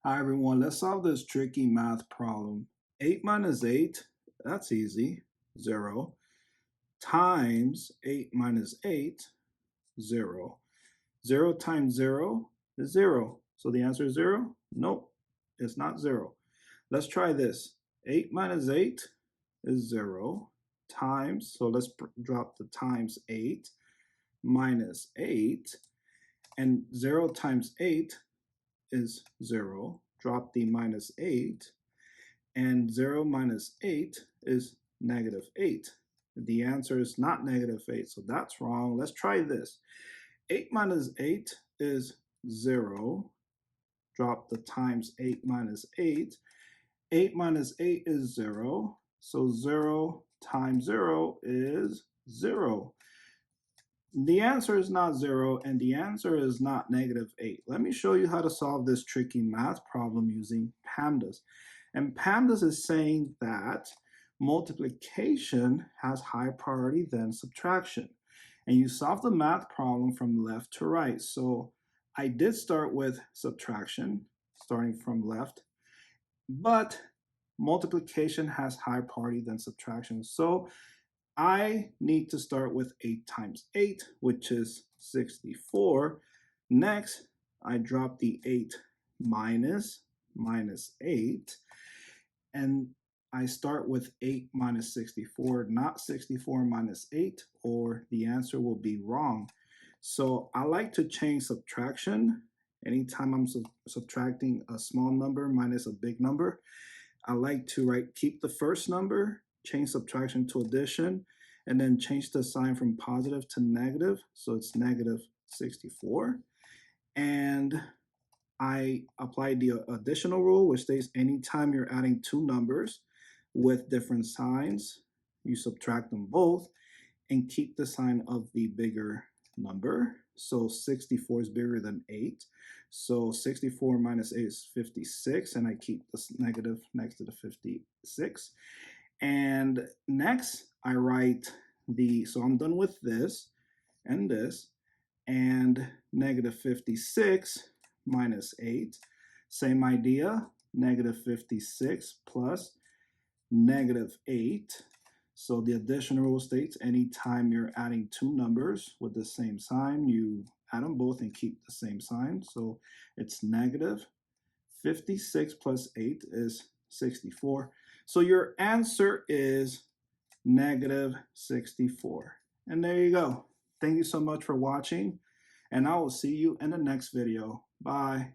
Hi everyone, let's solve this tricky math problem. 8 minus 8, that's easy, 0, times 8 minus 8, 0. 0 times 0 is 0. So the answer is 0? Nope, it's not 0. Let's try this. 8 minus 8 is 0, times, so let's drop the times 8, minus 8, and 0 times 8 is 0. Drop the minus 8, and 0 minus 8 is negative 8. The answer is not negative 8, so that's wrong. Let's try this. 8 minus 8 is 0. Drop the times 8 minus 8. 8 minus 8 is 0, so 0 times 0 is 0. The answer is not 0, and the answer is not negative 8. Let me show you how to solve this tricky math problem using PEMDAS. And PEMDAS is saying that multiplication has higher priority than subtraction. And you solve the math problem from left to right. So I did start with subtraction, starting from left, but multiplication has higher priority than subtraction. So I need to start with 8 times 8, which is 64. Next, I drop the 8 minus 8, and I start with 8 minus 64, not 64 minus 8, or the answer will be wrong. So I like to change subtraction. Anytime I'm subtracting a small number minus a big number, I like to keep the first number, change subtraction to addition, and then change the sign from positive to negative. So it's negative 64. And I apply the additional rule, which states anytime you're adding two numbers with different signs, you subtract them both and keep the sign of the bigger number. So 64 is bigger than 8. So 64 minus 8 is 56, and I keep this negative next to the 56. And next, I write so I'm done with this, and negative 56 minus 8. Same idea, negative 56 plus negative 8. So the addition rule states anytime you're adding two numbers with the same sign, you add them both and keep the same sign. So it's negative 56 plus 8 is 64. So your answer is negative 64. And there you go. Thank you so much for watching, and I will see you in the next video. Bye.